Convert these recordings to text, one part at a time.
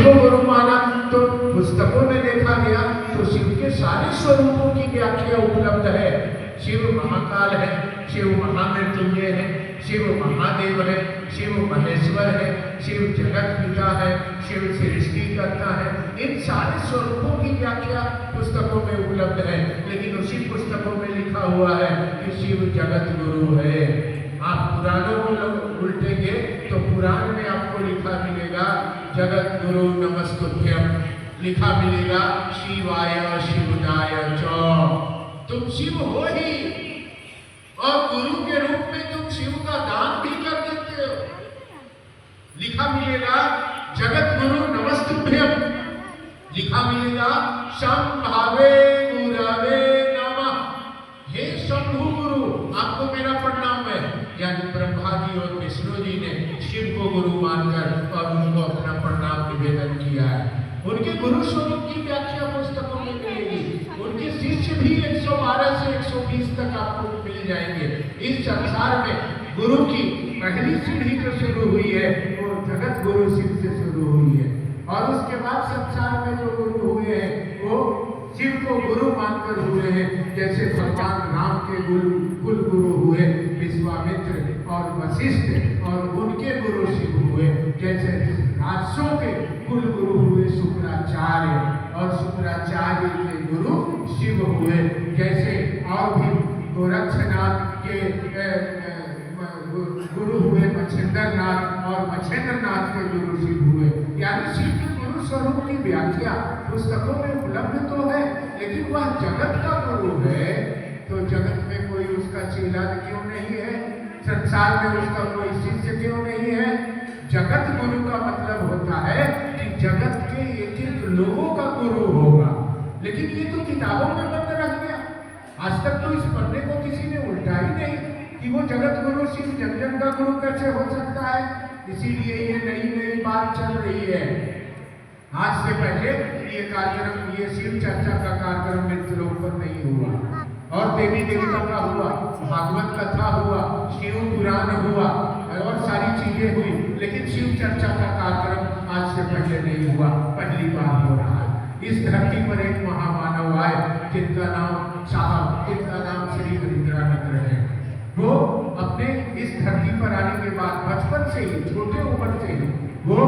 को गुरु माना तो पुस्तकों में देखा गया तो शिव के सारे स्वरूपों की व्याख्या उपलब्ध है। शिव महाकाल है, शिव महामृत्युंजय है, शिव महादेव है, शिव महेश्वर है, शिव जगत पिता है, शिव सृष्टि करता है। इन सारे स्वरूपों की व्याख्या पुस्तकों में उपलब्ध है, लेकिन उसी पुस्तकों में लिखा हुआ है कि शिव जगत गुरु है। आप पुराणों को उल्टेंगे तो पुराण में आपको लिखा मिलेगा जगत गुरु नमस्तुभ्यम, लिखा मिलेगा शिवाय शिवदाय च। तुम शिव हो ही और गुरु के रूप में तुम शिव का दान भी कर देते हो। लिखा मिलेगा जगत गुरु नमस्तुभ्यम, लिखा मिलेगा संभावे गुरवे नमः। हे शंभु गुरु, आपको मेरा प्रणाम है। यानी ब्रह्मा जी और विष्णु जी ने शिव को गुरु मानकर और उनको अपना प्रणाम निवेदन किया है। उनके गुरु स्वरूप की व्याख्या पुस्तकों में मिलेगी। उनके शिष्य भी 112 से 120 तक आपको मिल जाएंगे। इस संसार में गुरु की पहली सीढ़ी जो शुरू हुई है वो जगत गुरु शिव से शुरू हुई है, और उसके बाद संसार में जो गुरु हुए हैं वो शिव को गुरु मानकर हुए हैं। जैसे भगवान राम के कुल गुरु हुए विश्वामित्र और वशिष्ठ, और उनके गुरु शिव हुए। जैसे राजसों के कुल गुरु हुए शुक्राचार्य, और शुक्राचार्य के गुरु शिव हुए। जैसे और भी गोरक्षनाथ के गुरु हुए मच्छिंद्रनाथ, और मच्छिंद्रनाथ के गुरु शिव हुए। यानी शिव के गुरु स्वरूप की व्याख्या पुस्तकों में उपलब्ध तो है, लेकिन वह जगत का गुरु है तो जगत में कोई उसका चेला क्यों नहीं है? संसार में उसका कोई शिष्य क्यों नहीं है? जगत गुरु का मतलब होता है कि जगत के एक एक लोगों का गुरु होगा। लेकिन ये तो किताबों में बंद रह गया। आज तक तो इस पढ़ने को किसी ने उल्टा ही नहीं कि वो जगत गुरु शिव जन जन का गुरु कैसे हो सकता है। इसीलिए ये नई नई बात चल रही है। आज से पहले ये कार्यक्रम, ये शिव चर्चा का कार्यक्रम मृत्युलोक पर नहीं हुआ, और देवी देवता का हुआ, भागवत कथा हुआ, शिव पुराण हुआ और सारी चीजें हुई, लेकिन शिव चर्चा का कार्यक्रम आज से पहले नहीं हुआ, पहली बार हो रहा है। इस धरती पर एक महामानव आए जिनका नाम साहब, जिनका नाम श्री हरिंद्रानंद है। वो अपने इस धरती पर आने के बाद बचपन से ही, छोटे उम्र से ही वो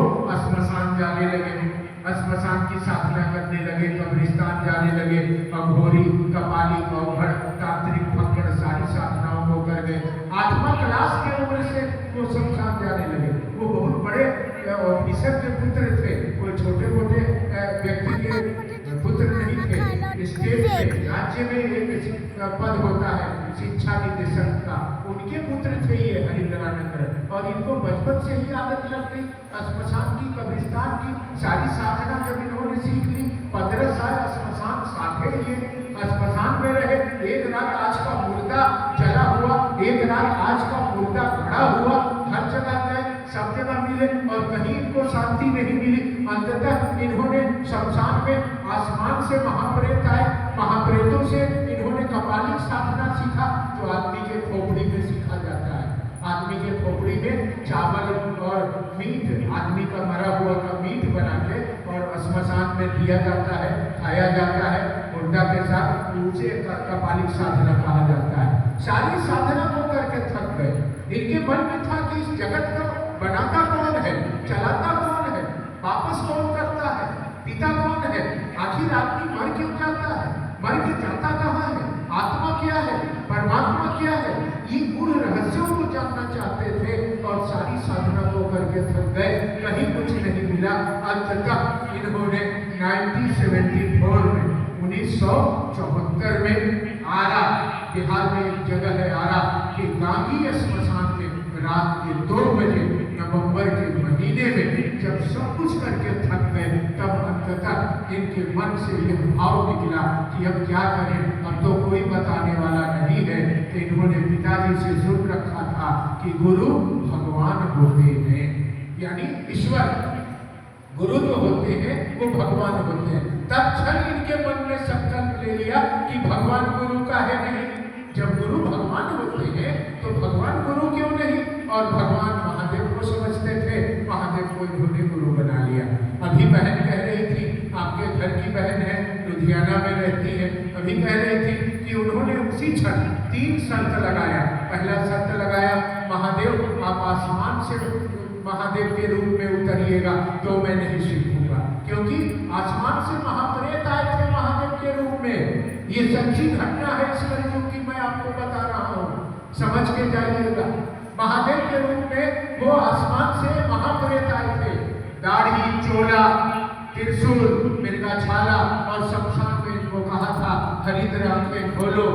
श्मशान जाने लगे, श्मशान की साधना करने लगे, कब्रिस्तान जाने लगे, अघोरी, कपाली, गौभर, तांत्रिक, फक्कर सारी साधनाओं को कर गए। 8वां क्लास के उम्र से वो शमशान जाने लगे। वो बहुत बड़े ऑफिसर के पुत्र थे, कोई छोटे मोटे व्यक्ति के पुत्र नहीं थे। स्टेट में, राज्य में एक पद होता है शिक्षा निदेशक का, उनके पुत्र थे ये हरिंद्रानंद। और इनको बचपन से ही आदत लग गई श्मशान की, कब्रिस्तान की सारी साधना जब इन्होंने सीख ली। 15 साल श्मशान साथे लिए, श्मशान में रहे। एक रात आज का मुर्दा जला हुआ, एक रात आज का मुर्दा खड़ा हुआ, हर जगह गए, सब जगह मिले और कहीं इनको शांति नहीं मिली। अंततः इन्होंने शमशान में आसमान से महाप्रेत आए, महाप्रेतों से इन्होंने कपालिक साधना सीखा, जो आदमी के खोपड़ी में सीखा जाता है। आदमी के खोपड़ी में चावल और मीट, आदमी का मरा हुआ का मीट बना के और श्मशान में दिया जाता है, खाया जाता है मुर्दा के साथ। उसे कपालिक साधना कहा जाता है। सारी साधना को करके थक गए। इनके मन में था कि इस जगत का बनाता कौन है, चलाता कौन है, वापस कौन करता है, पिता कौन है, आखिर आदमी मर क्यों जाता है, मर के जाता कहाँ है, आत्मा क्या है, परमात्मा क्या है, ये गुण रहस्यों को जानना चाहते थे। और सारी साधना को करके थक गए, कहीं कुछ नहीं मिला। अंततः इन्होंने 1974 में 1974 में आरा, बिहार में एक जगह है आरा के गांधी श्मशान में रात के 2 बजे नवंबर के महीने में जब सब कुछ करके थक गए, तब अंततः इनके मन से यह भाव निकला कि अब क्या करें, अब तो कोई बताने वाला नहीं है। तो इन्होंने पिताजी से सुन रखा था कि गुरु भगवान होते हैं, यानी ईश्वर गुरु जो होते हैं वो भगवान होते हैं। तब क्षण इनके मन में संकल्प ले लिया कि भगवान गुरु का है नहीं। जब गुरु भगवान होते हैं तो भगवान गुरु क्यों नहीं? और भगवान महादेव को समझते थे, महादेव को इन्होंने गुरु बना लिया। अभी पहले इधर की बहन है, लुधियाना में रहती है, अभी कह रही थी कि उन्होंने उसी क्षण 3 शर्त लगाया। पहला शर्त लगाया, महादेव आप आसमान से महादेव के रूप में उतरिएगा तो मैं नहीं सीखूंगा, क्योंकि आसमान से महाप्रेत आए थे महादेव के रूप में। ये सच्ची घटना है इस कलयुग की, मैं आपको बता रहा हूँ, समझ के जाइएगा। महादेव के रूप में वो आसमान से महाप्रेत आए थे, दाढ़ी, चोला, त्रिशूल, मिर्गा छाला, और शमशान में इनको कहा था हरिद्र आंखें खोलो।